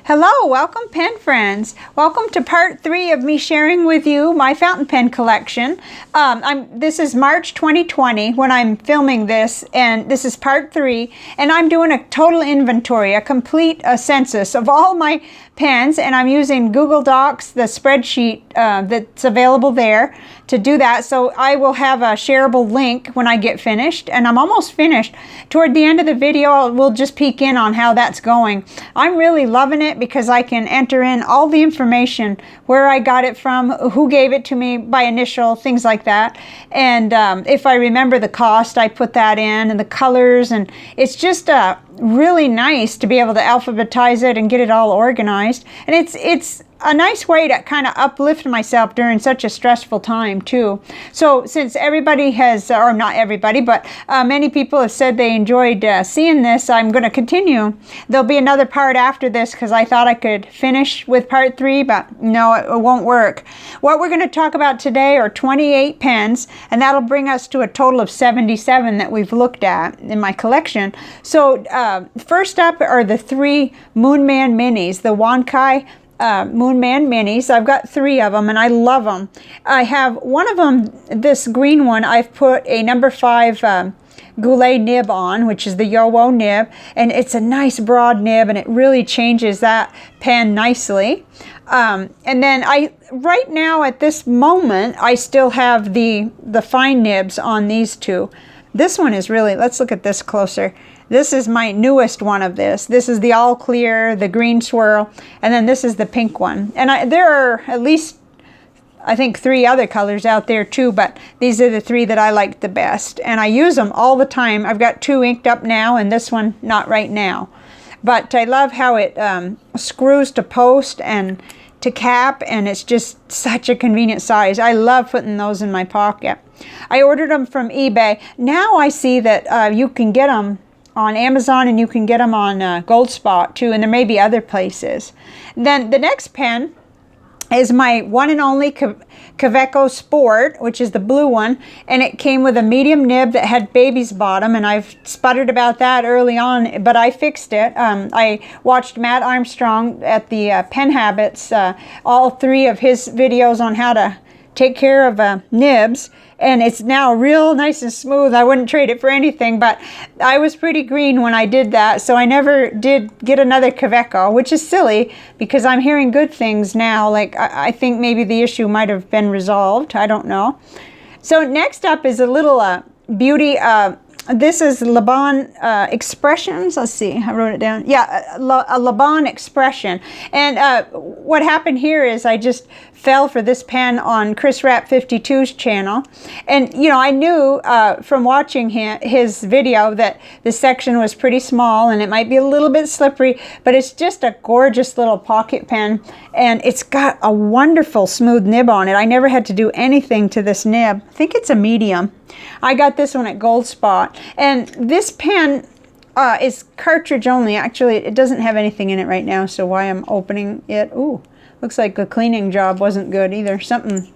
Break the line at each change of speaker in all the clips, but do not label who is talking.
Hello, welcome pen friends. Welcome to part 3 of me sharing with you my fountain pen collection. This is March 2020 when I'm filming this, and this is part 3, and I'm doing a total inventory, a complete census of all my pens, and I'm using Google Docs, the spreadsheet that's available there to do that. So I will have a shareable link when I get finished, and I'm almost finished. Toward the end of the video, we'll just peek in on how that's going. I'm really loving it because I can enter in all the information, where I got it from, who gave it to me by initial, things like that. And if I remember the cost, I put that in, and the colors, and it's just really nice to be able to alphabetize it and get it all organized. And it's a nice way to kind of uplift myself during such a stressful time too. So since everybody has, or not everybody, but many people have said they enjoyed seeing this, I'm going to continue. There'll be another part after this because I thought I could finish with part 3, but no, it won't work. What we're going to talk about today are 28 pens, and that'll bring us to a total of 77 that we've looked at in my collection. So first up are the 3 Moonman Minis, the Wancai Moonman Minis. I've got 3 of them and I love them. I have one of them, this green one, I've put a number 5 Goulet nib on, which is the Yo-Wo nib, and it's a nice broad nib and it really changes that pen nicely. And then right now at this moment, I still have the fine nibs on these 2. This one is really, let's look at this closer. This is my newest one of this. This is the all clear, the green swirl, and then this is the pink one. And there are at least, I think, 3 other colors out there too, but these are the 3 that I like the best. And I use them all the time. I've got 2 inked up now, and this one not right now. But I love how it screws to post and to cap, and it's just such a convenient size. I love putting those in my pocket. I ordered them from eBay. Now I see that you can get them on Amazon, and you can get them on GoldSpot too, and there may be other places. Then the next pen is my one and only Kaweco Sport, which is the blue one, and it came with a medium nib that had baby's bottom, and I've sputtered about that early on, but I fixed it. I watched Matt Armstrong at the Pen Habits, all 3 of his videos on how to take care of nibs, and it's now real nice and smooth. I wouldn't trade it for anything, but I was pretty green when I did that, so I never did get another Kaweco, which is silly because I'm hearing good things now. Like, I think maybe the issue might have been resolved. I don't know. So next up is a little beauty. This is Lebon Expressions. Let's see, I wrote it down. Yeah, a Lebon Expression. And what happened here is I just fell for this pen on Chris Rapp 52's channel. And, you know, I knew from watching his video that this section was pretty small and it might be a little bit slippery, but it's just a gorgeous little pocket pen. And it's got a wonderful smooth nib on it. I never had to do anything to this nib. I think it's a medium. I got this one at GoldSpot. And this pen is cartridge only. Actually, it doesn't have anything in it right now, so why I'm opening it. Ooh, looks like the cleaning job wasn't good either. Something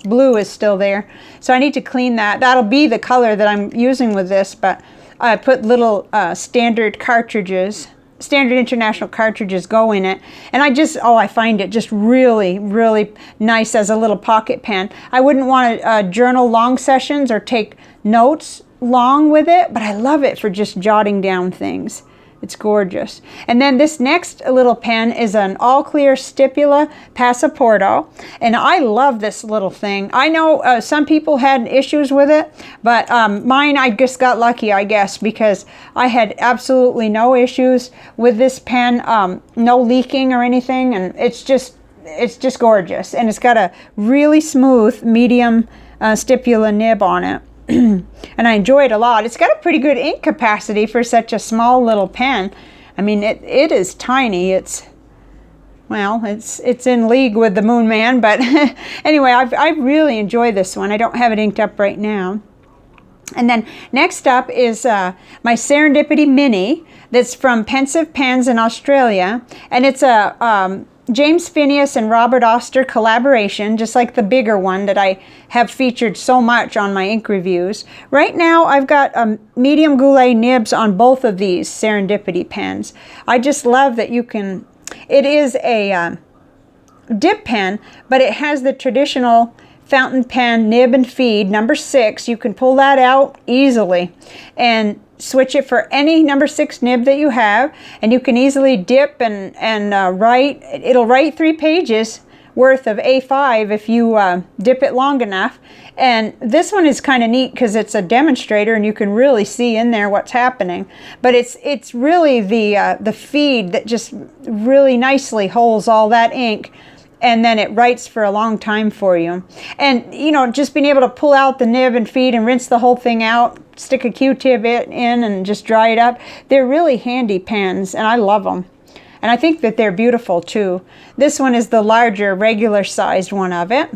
blue is still there. So I need to clean that. That'll be the color that I'm using with this, but I put little standard cartridges, standard international cartridges go in it, and I find it just really, really nice as a little pocket pen. I wouldn't want to journal long sessions or take notes long with it, but I love it for just jotting down things. It's gorgeous. And then this next little pen is an all clear Stipula Passaporto, and I love this little thing. I know some people had issues with it, but mine, I just got lucky, I guess, because I had absolutely no issues with this pen, no leaking or anything, and it's just gorgeous. And it's got a really smooth medium Stipula nib on it. And I enjoy it a lot. It's got a pretty good ink capacity for such a small little pen. I mean, it is tiny. It's in league with the Moonman, but anyway, I really enjoy this one. I don't have it inked up right now. And then next up is my Serendipity Mini that's from Pensive Pens in Australia, and it's a James Phineas and Robert Oyster collaboration, just like the bigger one that I have featured so much on my ink reviews. Right now I've got medium Goulet nibs on both of these Serendipity pens. I just love that you can It is a dip pen, but it has the traditional fountain pen nib and feed, number 6. You can pull that out easily and switch it for any number 6 nib that you have, and you can easily dip and write. It'll write 3 pages worth of A5 if you dip it long enough. And this one is kind of neat because it's a demonstrator and you can really see in there what's happening. But it's really the feed that just really nicely holds all that ink, and then it writes for a long time for you. And you know, just being able to pull out the nib and feed and rinse the whole thing out, stick a Q-tip in and just dry it up. They're really handy pens and I love them. And I think that they're beautiful too. This one is the larger, regular sized one of it.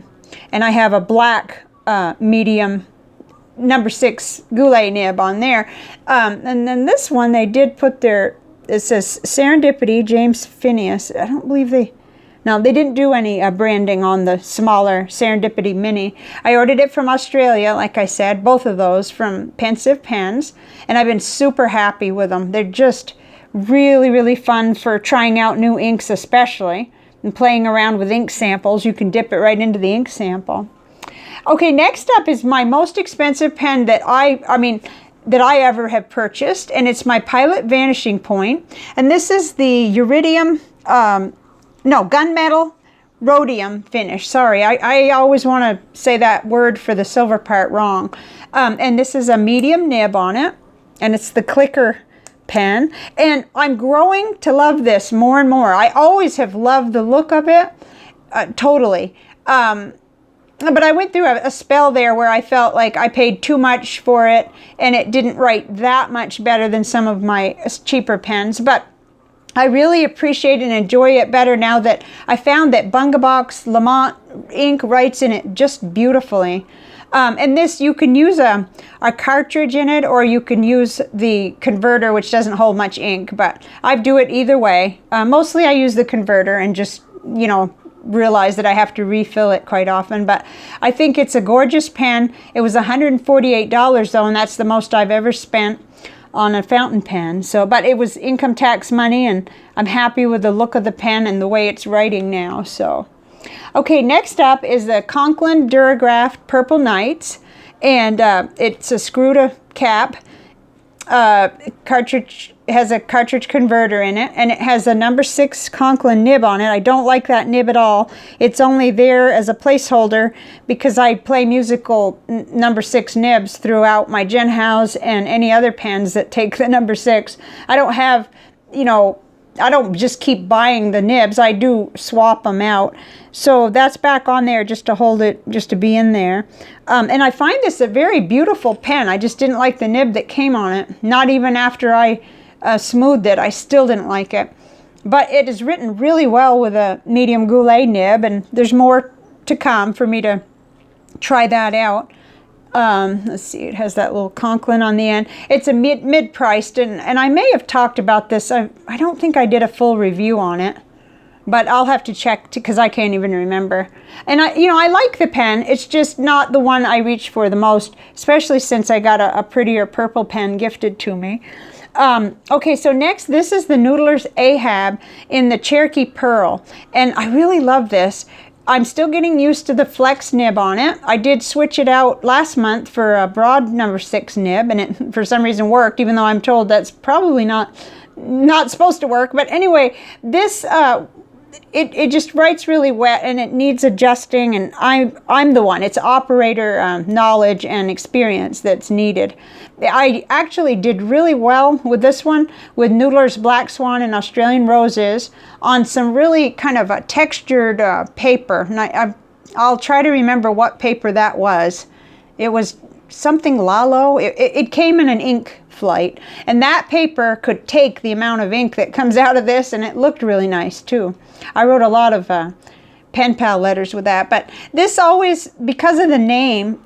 And I have a black medium number 6 Goulet nib on there. And then this one, they did put it says Serendipity James Phineas. I don't believe they didn't do any branding on the smaller Serendipity Mini. I ordered it from Australia, like I said, both of those from Pensive Pens. And I've been super happy with them. They're just really, really fun for trying out new inks especially, and playing around with ink samples. You can dip it right into the ink sample. Okay, next up is my most expensive pen that I ever have purchased, and it's my Pilot Vanishing Point. And this is the Iridium, Gunmetal Rhodium finish. Sorry, I always want to say that word for the silver part wrong. And this is a medium nib on it, and it's the clicker pen, and I'm growing to love this more and more. I always have loved the look of it, totally. But I went through a spell there where I felt like I paid too much for it, and it didn't write that much better than some of my cheaper pens. But I really appreciate and enjoy it better now that I found that Bungabox Lamont ink writes in it just beautifully. And this, you can use a cartridge in it, or you can use the converter, which doesn't hold much ink, but I do it either way. Mostly I use the converter and just, you know, realize that I have to refill it quite often. But I think it's a gorgeous pen. It was $148 though, and that's the most I've ever spent on a fountain pen. So, but it was income tax money, and I'm happy with the look of the pen and the way it's writing now. So. Okay, next up is the Conklin Duragraph Purple Nights, and it's a screw to cap. Cartridge has a cartridge converter in it, and it has a number 6 Conklin nib on it. I don't like that nib at all. It's only there as a placeholder because I play musical number 6 nibs throughout my Gen House and any other pens that take the number 6. I don't have, you know, I don't just keep buying the nibs. I do swap them out. So that's back on there just to hold it, just to be in there. And I find this a very beautiful pen. I just didn't like the nib that came on it. Not even after I smoothed it, I still didn't like it. But it is written really well with a medium Goulet nib, and there's more to come for me to try that out. Let's see, it has that little Conklin on the end. It's a mid-priced, and I may have talked about this. I don't think I did a full review on it, but I'll have to check because I can't even remember. And I like the pen. It's just not the one I reach for the most, especially since I got a prettier purple pen gifted to me. Okay, so next, this is the Noodler's Ahab in the Cherokee Pearl, and I really love this. I'm still getting used to the flex nib on it. I did switch it out last month for a broad number 6 nib, and it for some reason worked, even though I'm told that's probably not supposed to work. But anyway, this it just writes really wet, and it needs adjusting, and I'm the one. It's operator knowledge and experience that's needed. I actually did really well with this one, with Noodler's Black Swan and Australian Roses, on some really kind of a textured paper. And I'll try to remember what paper that was. It was something Lalo. It came in an ink flight, and that paper could take the amount of ink that comes out of this, and it looked really nice too. I wrote a lot of pen pal letters with that, but this always, because of the name,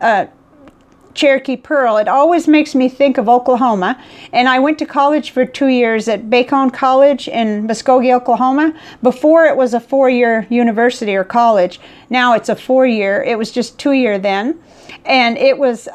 Cherokee Pearl, it always makes me think of Oklahoma. And I went to college for 2 years at Bacone College in Muskogee, Oklahoma. Before, it was a 4-year university or college. Now it's a 4-year. It was just 2-year then. And it was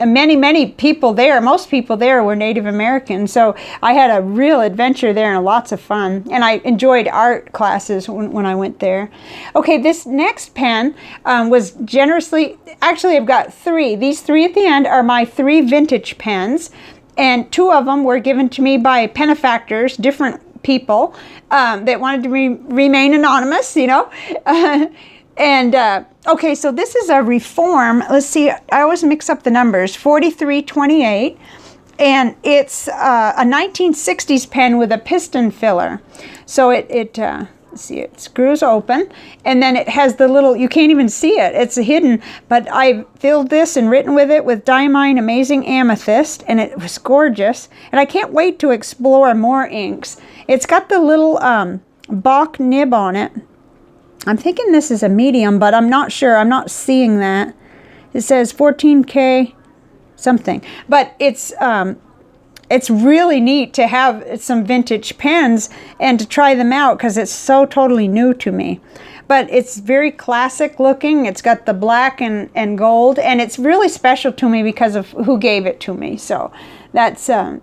many people there, most people there were Native American. So I had a real adventure there and lots of fun. And I enjoyed art classes when I went there. Okay, this next pen was generously, actually I've got 3. These 3 at the end are my 3 vintage pens. And 2 of them were given to me by benefactors, different people that wanted to remain anonymous, you know. Okay, so this is a Reform. Let's see, I always mix up the numbers. 4328, and it's a 1960s pen with a piston filler. So let's see, it screws open, and then it has the little, you can't even see it, it's hidden, but I filled this and written with it with Diamine Amazing Amethyst, and it was gorgeous, and I can't wait to explore more inks. It's got the little Bock Nib on it. I'm thinking this is a medium, but I'm not sure, I'm not seeing that. It says 14K something, but it's really neat to have some vintage pens and to try them out because it's so totally new to me. But it's very classic looking. It's got the black and gold, and it's really special to me because of who gave it to me. So that's, and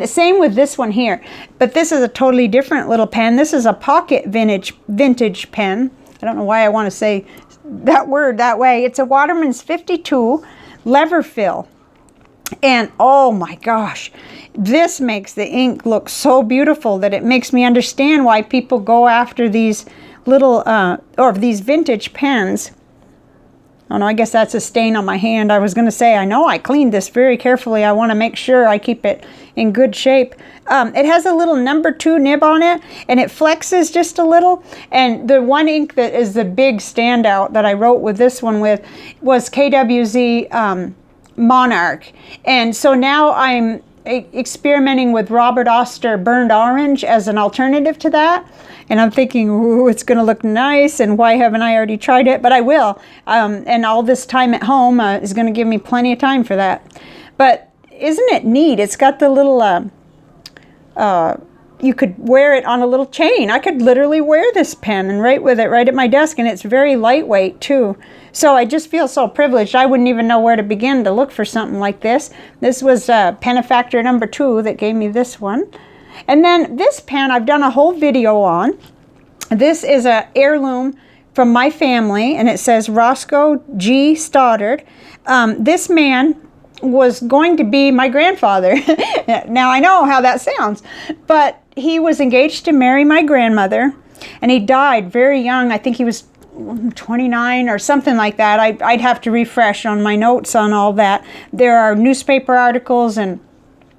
the same with this one here. But this is a totally different little pen. This is a pocket vintage pen. I don't know why I want to say that word that way. It's a Waterman's 52 lever fill. And oh my gosh, this makes the ink look so beautiful that it makes me understand why people go after these little, or these vintage pens. Oh no, I guess that's a stain on my hand. I was going to say, I know I cleaned this very carefully. I want to make sure I keep it in good shape. It has a little number 2 nib on it, and it flexes just a little. And the one ink that is the big standout that I wrote with this one with was KWZ Monarch. And so now I'm experimenting with Robert Oyster Burned Orange as an alternative to that. And I'm thinking, ooh, it's going to look nice, and why haven't I already tried it? But I will. And all this time at home is going to give me plenty of time for that. But isn't it neat? It's got the little, you could wear it on a little chain. I could literally wear this pen and write with it right at my desk, and it's very lightweight too. So I just feel so privileged. I wouldn't even know where to begin to look for something like this. This was benefactor number 2 that gave me this one. And then this pen I've done a whole video on. This is an heirloom from my family, and it says Roscoe G. Stoddard. This man was going to be my grandfather. Now I know how that sounds, but he was engaged to marry my grandmother, and he died very young. I think he was 29 or something like that. I'd have to refresh on my notes on all that. There are newspaper articles and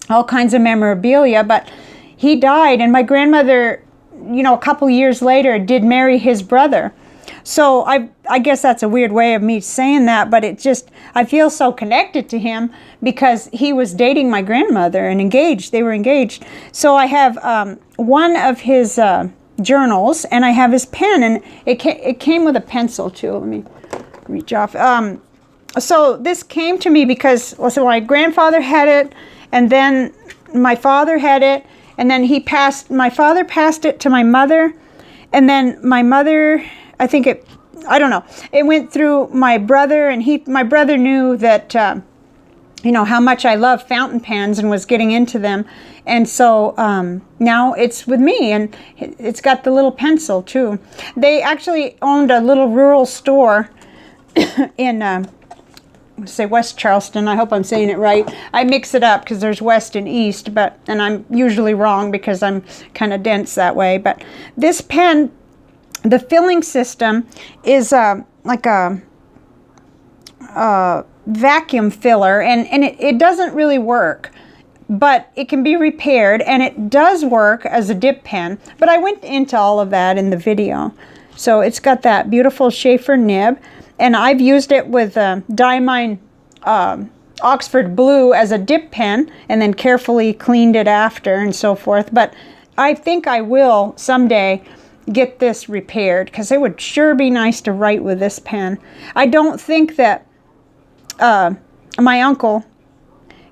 all kinds of memorabilia, but he died, and my grandmother, you know, a couple years later did marry his brother. So I guess that's a weird way of me saying that, but it just, I feel so connected to him because he was dating my grandmother and engaged. They were engaged. So I have one of his journals, and I have his pen, and it came with a pencil too. Let me reach off. So this came to me because, well, so my grandfather had it, and then my father had it, and then my father passed it to my mother, and then my mother, I don't know, it went through my brother, and my brother knew that, you know, how much I love fountain pens and was getting into them. And so now it's with me, and it's got the little pencil too. They actually owned a little rural store in, say West Charleston. I hope I'm saying it right. I mix it up because there's West and East, and I'm usually wrong because I'm kind of dense that way. But this pen, the filling system is like a vacuum filler, and it doesn't really work, but it can be repaired, and it does work as a dip pen. But I went into all of that in the video. So it's got that beautiful Schaefer nib, and I've used it with Diamine Oxford Blue as a dip pen, and then carefully cleaned it after and so forth. But I think I will someday get this repaired because it would sure be nice to write with this pen. I don't think that my uncle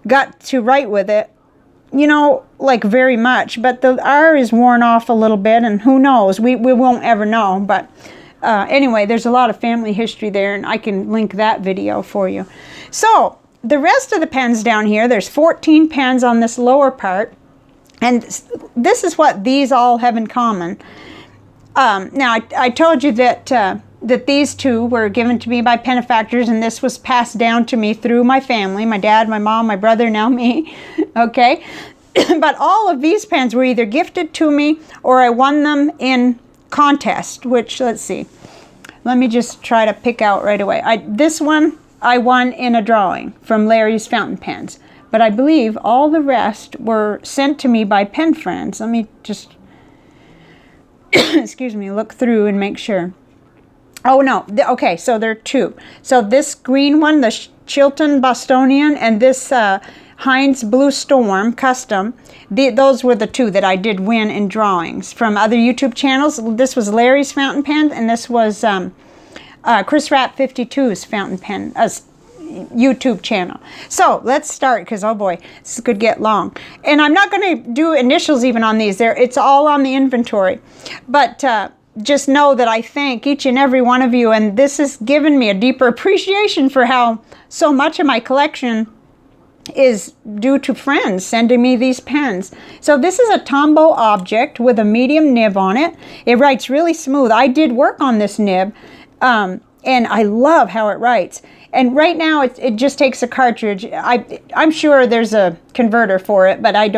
got to write with it, you know, like very much, but the R is worn off a little bit, and who knows, we won't ever know. But anyway, there's a lot of family history there, and I can link that video for you. So the rest of the pens down here, there's 14 pens on this lower part. And this is what these all have in common. Now, I told you that that these two were given to me by benefactors, and this was passed down to me through my family, my dad, my mom, my brother, now me, okay? But all of these pens were either gifted to me or I won them in contest, which, let's see. Let me just try to pick out right away. This one I won in a drawing from Larry's Fountain Pens, but I believe all the rest were sent to me by pen friends. Let me just, excuse me, look through and make sure. Oh, no. Okay, so there are two. So this green one, the Chilton Bostonian, and this Heinz Blue Storm Custom, those were the two that I did win in drawings from other YouTube channels. This was Larry's Fountain Pen, and this was Chris Rat 52's Fountain Pen YouTube channel. So let's start, because oh boy, this could get long. And I'm not going to do initials even on these. It's all on the inventory. But just know that I thank each and every one of you, and this has given me a deeper appreciation for how so much of my collection is due to friends sending me these pens. So this is a Tombow Object with a medium nib on it. It writes really smooth. I did work on this nib, and I love how it writes. And right now it just takes a cartridge. I'm sure there's a converter for it, but I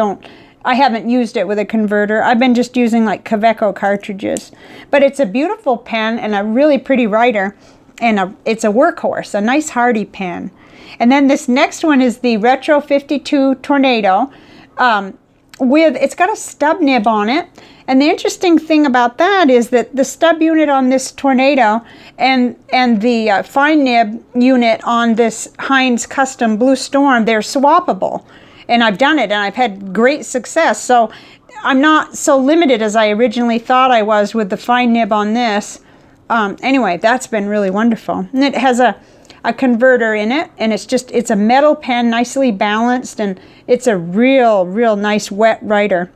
haven't used it with a converter. I've been just using like Kaweco cartridges. But it's a beautiful pen and a really pretty writer, and it's a workhorse, a nice hardy pen. And then this next one is the Retro 52 Tornado. It's got a stub nib on it. And the interesting thing about that is that the stub unit on this Tornado and the fine nib unit on this Heinz Custom Blue Storm, they're swappable. And I've done it, and I've had great success. So I'm not so limited as I originally thought I was with the fine nib on this. Anyway, that's been really wonderful. And it has a converter in it, and it's a metal pen, nicely balanced, and it's a real nice wet writer.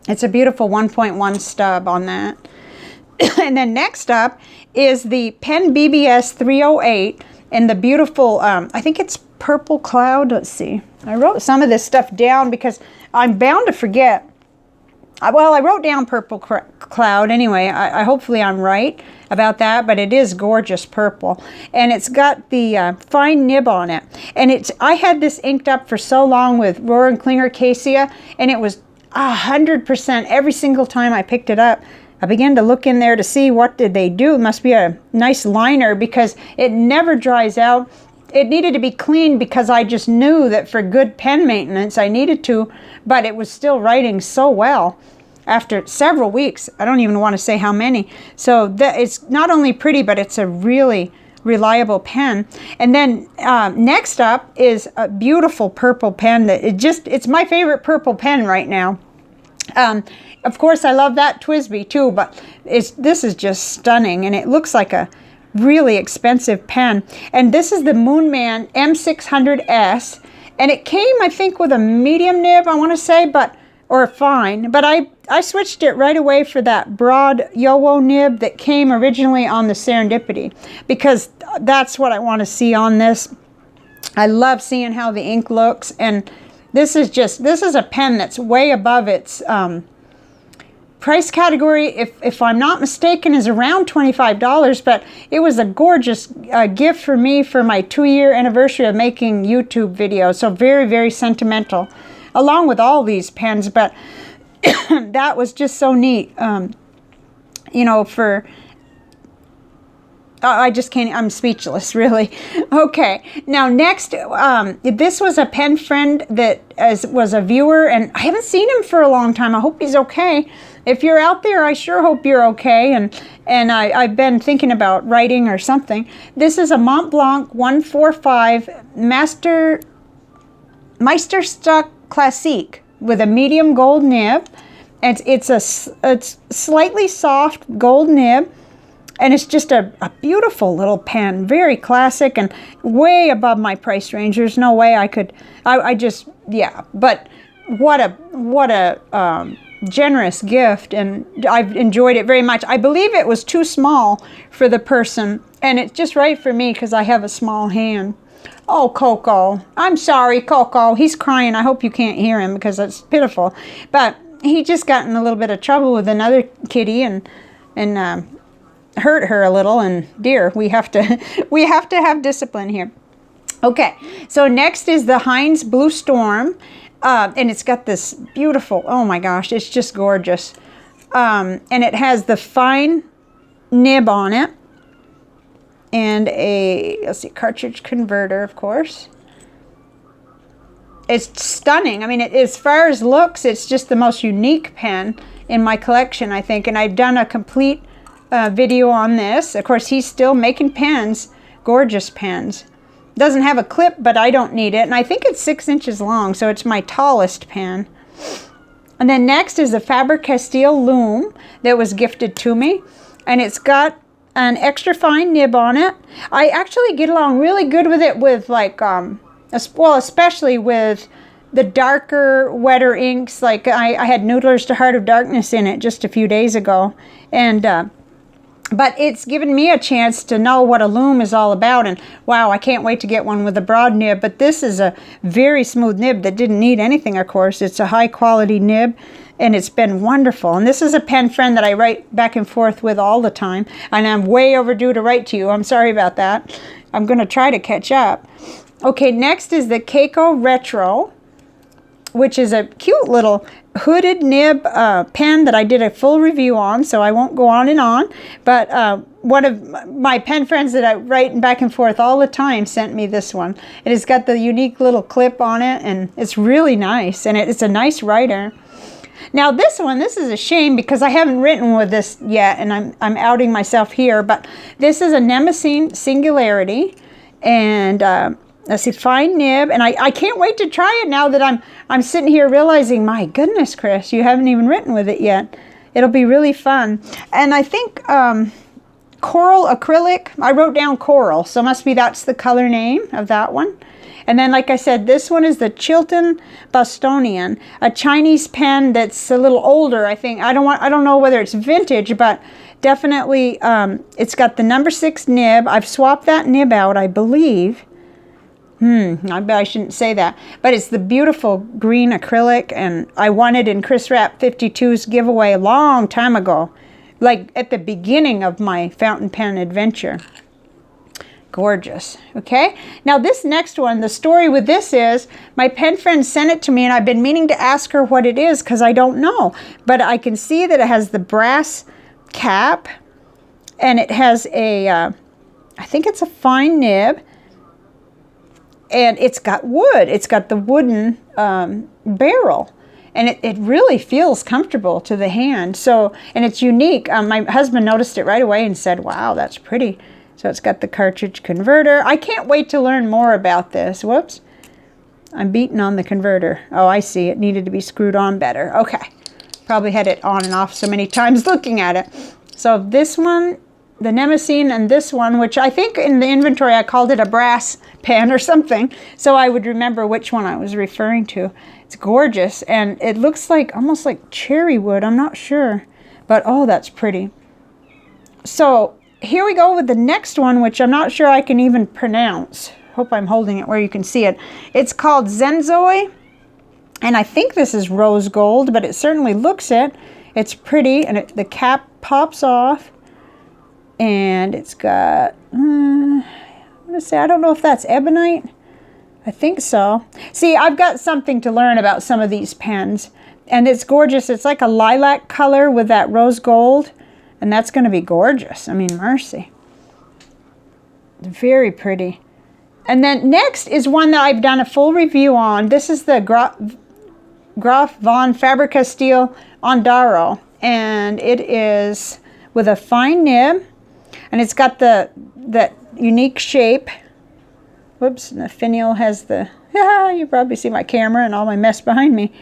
It's a beautiful 1.1 stub on that. And then next up is the Pen BBS 308, and the beautiful, I think it's Purple Cloud. Let's see. I wrote some of this stuff down because I'm bound to forget. Well, I wrote down Purple Cloud anyway. Hopefully I'm right about that, but it is gorgeous purple. And it's got the fine nib on it. And I had this inked up for so long with Rohr and Klinger Cassia, and it was 100% every single time I picked it up. I began to look in there to see what did they do. It must be a nice liner because it never dries out. It needed to be cleaned because I just knew that for good pen maintenance I needed to, but it was still writing so well after several weeks. I don't even want to say how many. So it's not only pretty, but it's a really reliable pen. And then next up is a beautiful purple pen that it's my favorite purple pen right now. Of course, I love that TWSBI too, but this is just stunning, and it looks like a really expensive pen. And this is the Moonman M600S, and it came, I think, with a medium nib, I want to say, or a fine, but I switched it right away for that broad Yowo nib that came originally on the Serendipity, because that's what I want to see on this. I love seeing how the ink looks, and this is a pen that's way above its price category, if I'm not mistaken, is around $25, but it was a gorgeous gift for me for my 2-year anniversary of making YouTube videos. So very sentimental, along with all these pens, but that was just so neat. You know, I just can't, I'm speechless, really. Okay, now next, this was a pen friend that was a viewer, and I haven't seen him for a long time. I hope he's okay. If you're out there, I sure hope you're okay, and I've been thinking about writing or something. This is a Montblanc 145 Meisterstuck Classique with a medium gold nib. And it's slightly soft gold nib, and it's just a beautiful little pen, very classic and way above my price range. There's no way I could, yeah, but what a generous gift, and I've enjoyed it very much. I believe it was too small for the person, and it's just right for me because I have a small hand. Oh, Coco. I'm sorry, Coco. He's crying. I hope you can't hear him because it's pitiful. But he just got in a little bit of trouble with another kitty and hurt her a little. And dear, we have to have discipline here. Okay, so next is the Heinz Blue Storm, and it's got this beautiful. Oh my gosh, it's just gorgeous. And it has the fine nib on it. And a, let's see, cartridge converter, of course. It's stunning. I mean, as far as looks, it's just the most unique pen in my collection, I think. And I've done a complete video on this. Of course, he's still making pens, gorgeous pens. Doesn't have a clip, but I don't need it. And I think it's 6 inches long, so it's my tallest pen. And then next is the Faber-Castell Loom that was gifted to me. And it's got an extra fine nib on it. I actually get along really good with it with like, well, especially with the darker, wetter inks. Like I had Noodler's to Heart of Darkness in it just a few days ago. And, but it's given me a chance to know what a loom is all about. And wow, I can't wait to get one with a broad nib. But this is a very smooth nib that didn't need anything, of course. It's a high quality nib. And it's been wonderful. And this is a pen friend that I write back and forth with all the time. And I'm way overdue to write to you. I'm sorry about that. I'm going to try to catch up. Okay, next is the Keiko Retro, which is a cute little hooded nib pen that I did a full review on, so I won't go on and on. But one of my pen friends that I write back and forth all the time sent me this one. It has got the unique little clip on it, and it's really nice. And it's a nice writer. Now this one, this is a shame because I haven't written with this yet, and I'm outing myself here, but this is a Nemesis Singularity, and let's see, fine nib, and I can't wait to try it now that I'm sitting here realizing, my goodness, Chris, you haven't even written with it yet. It'll be really fun. And I think Coral Acrylic, I wrote down Coral, so must be that's the color name of that one. And then, like I said, this one is the Chilton Bostonian, a Chinese pen that's a little older, I think. I don't know whether it's vintage, but definitely it's got the number 6 nib. I've swapped that nib out, I believe. I bet I shouldn't say that. But it's the beautiful green acrylic, and I won it in Chris Rapp 52's giveaway a long time ago, like at the beginning of my fountain pen adventure. Gorgeous. Okay, now this next one, the story with this is my pen friend sent it to me, and I've been meaning to ask her what it is because I don't know, but I can see that it has the brass cap, and it has a I think it's a fine nib, and it's got wood. It's got the wooden barrel, and it really feels comfortable to the hand. So, and it's unique. My husband noticed it right away and said, wow, that's pretty. So it's got the cartridge converter. I can't wait to learn more about this. Whoops. I'm beating on the converter. Oh, I see. It needed to be screwed on better. Okay. Probably had it on and off so many times looking at it. So this one, the Nemesis, and this one, which I think in the inventory I called it a brass pen or something, so I would remember which one I was referring to. It's gorgeous, and it looks like almost like cherry wood. I'm not sure. But, oh, that's pretty. So here we go with the next one, which I'm not sure I can even pronounce. Hope I'm holding it where you can see it. It's called Zenzoi, and I think this is rose gold, but it certainly looks it. It's pretty, and the cap pops off, and it's got, I'm gonna say, I don't know if that's ebonite. I think so. See, I've got something to learn about some of these pens, and it's gorgeous. It's like a lilac color with that rose gold. And that's going to be gorgeous. I mean, mercy. Very pretty. And then next is one that I've done a full review on. This is the Graf von Faber-Castell Ondaro. And it is with a fine nib. And it's got that unique shape. Whoops, and the finial has the, you probably see my camera and all my mess behind me.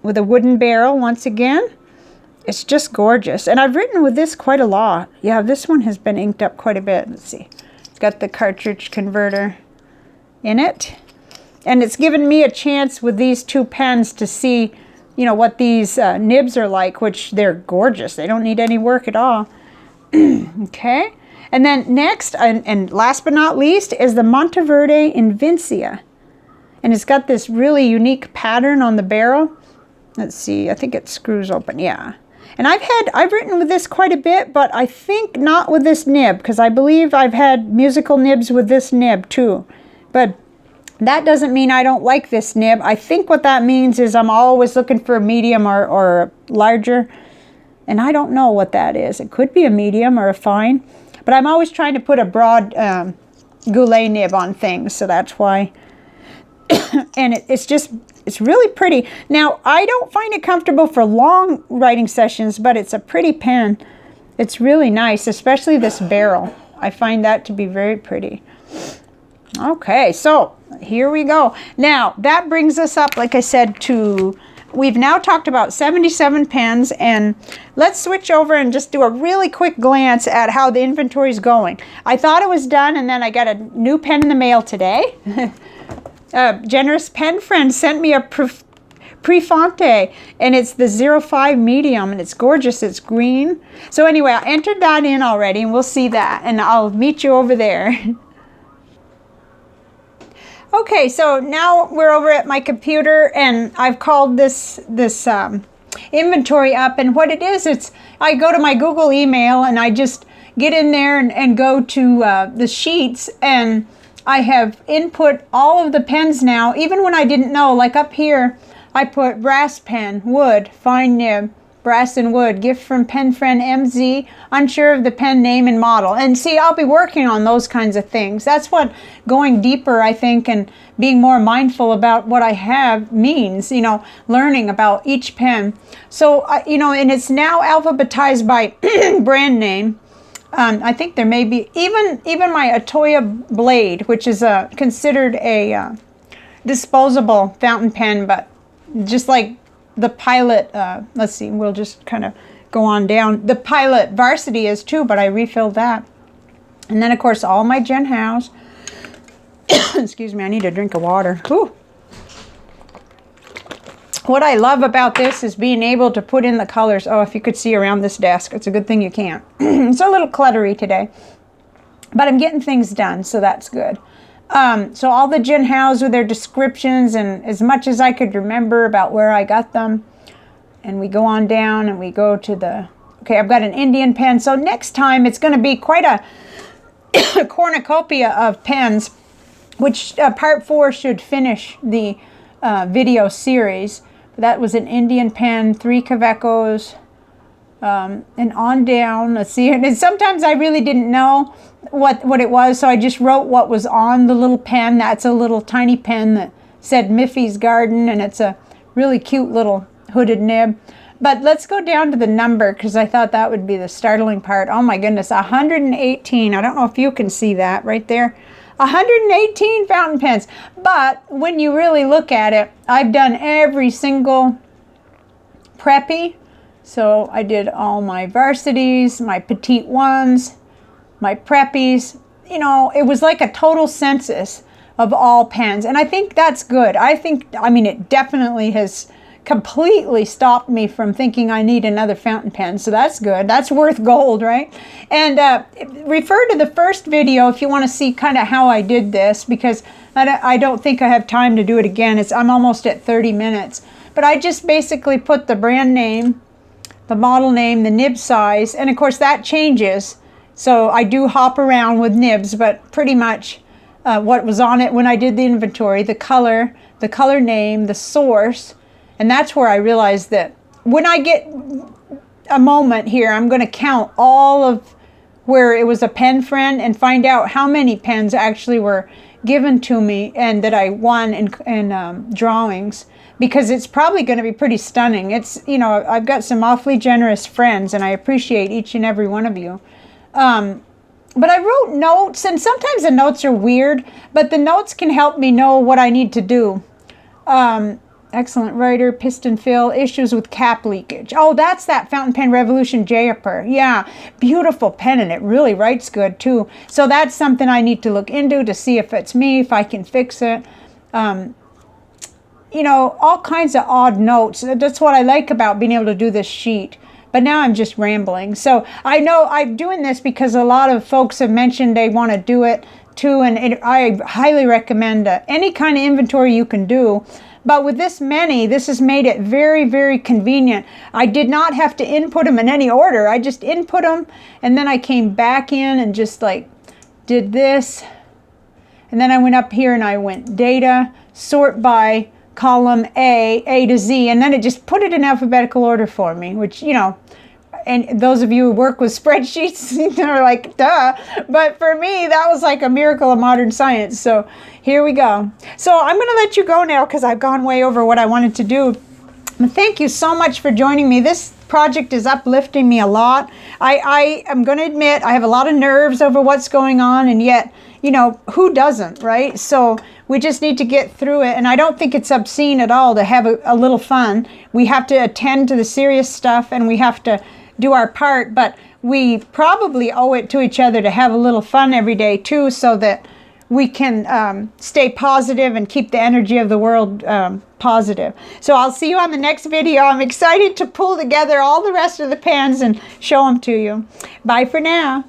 With a wooden barrel once again. It's just gorgeous. And I've written with this quite a lot. Yeah, this one has been inked up quite a bit. Let's see. It's got the cartridge converter in it. And it's given me a chance with these two pens to see, you know, what these nibs are like, which they're gorgeous. They don't need any work at all. Okay. And then next, and last but not least, is the Monteverde Invincia. And it's got this really unique pattern on the barrel. Let's see, I think it screws open, yeah. And I've written with this quite a bit, but I think not with this nib, because I believe I've had musical nibs with this nib too. But that doesn't mean I don't like this nib. I think what that means is I'm always looking for a medium or larger. And I don't know what that is. It could be a medium or a fine. But I'm always trying to put a broad Goulet nib on things, so that's why. And it's really pretty. Now, I don't find it comfortable for long writing sessions, but it's a pretty pen. It's really nice, especially this barrel. I find that to be very pretty. Okay, so here we go. Now, that brings us up, like I said, to... We've now talked about 77 pens, and let's switch over and just do a really quick glance at how the inventory is going. I thought it was done, and then I got a new pen in the mail today. A generous pen friend sent me a Prefonte, and it's the 05 medium, and it's gorgeous. It's green. So anyway, I entered that in already, and we'll see that, and I'll meet you over there. Okay, so now we're over at my computer, and I've called this inventory up, and what it is, it's I go to my Google email, and I just get in there and go to the sheets, and I have input all of the pens now, even when I didn't know. Like up here, I put brass pen, wood, fine nib, brass and wood, gift from pen friend MZ, unsure of the pen name and model. And see, I'll be working on those kinds of things. That's what going deeper, I think, and being more mindful about what I have means, you know, learning about each pen. So, you know, and it's now alphabetized by brand name. I think there may be even my Atoya blade, which is considered a disposable fountain pen, but just like the Pilot, let's see, we'll just kind of go on down. The Pilot Varsity is too, but I refilled that. And then, of course, all my Gen Hows. Excuse me, I need a drink of water. Whew. What I love about this is being able to put in the colors. Oh, if you could see around this desk, it's a good thing you can't. It's a little cluttery today, but I'm getting things done, so that's good. So all the Gen Hows with their descriptions and as much as I could remember about where I got them. And we go on down and we go to the... Okay, I've got an Indian pen. So next time it's going to be quite a cornucopia of pens, which part 4 should finish the video series. That was an Indian pen, 3 Kawecos, and on down. Let's see. And sometimes I really didn't know what it was, so I just wrote what was on the little pen. That's a little tiny pen that said Miffy's Garden, and it's a really cute little hooded nib. But let's go down to the number, because I thought that would be the startling part. Oh my goodness, 118. I don't know if you can see that right there. 118 fountain pens. But when you really look at it, I've done every single preppy. So I did all my varsities, my petite ones, my preppies. You know, it was like a total census of all pens. And I think that's good. I mean, it definitely has completely stopped me from thinking I need another fountain pen. So that's good. That's worth gold, right? And refer to the first video if you want to see kind of how I did this, because I don't think I have time to do it again. I'm almost at 30 minutes. But I just basically put the brand name, the model name, the nib size, and of course that changes. So I do hop around with nibs, but pretty much what was on it when I did the inventory, the color name, the source. And that's where I realized that when I get a moment here, I'm going to count all of where it was a pen friend and find out how many pens actually were given to me and that I won in drawings, because it's probably going to be pretty stunning. It's, you know, I've got some awfully generous friends, and I appreciate each and every one of you. But I wrote notes, and sometimes the notes are weird, but the notes can help me know what I need to do. Excellent writer, piston fill, issues with cap leakage. Oh, that's that Fountain Pen Revolution Jayapur. Yeah, beautiful pen, and it really writes good too. So that's something I need to look into to see if it's me, if I can fix it. You know, all kinds of odd notes. That's what I like about being able to do this sheet, but now I'm just rambling. So I know I'm doing this because a lot of folks have mentioned they want to do it too, and I highly recommend any kind of inventory you can do. But with this many, this has made it very, very convenient. I did not have to input them in any order. I just input them, and then I came back in and just like did this. And then I went up here and I went data, sort by column A to Z, and then it just put it in alphabetical order for me, which, you know, and those of you who work with spreadsheets are like, duh. But for me, that was like a miracle of modern science. So here we go. So I'm going to let you go now because I've gone way over what I wanted to do. And thank you so much for joining me. This project is uplifting me a lot. I am going to admit I have a lot of nerves over what's going on, and yet, you know, who doesn't, right? So we just need to get through it, and I don't think it's obscene at all to have a little fun. We have to attend to the serious stuff, and we have to do our part, but we probably owe it to each other to have a little fun every day too, so that we can stay positive and keep the energy of the world positive. So I'll see you on the next video. I'm excited to pull together all the rest of the pans and show them to you. Bye for now.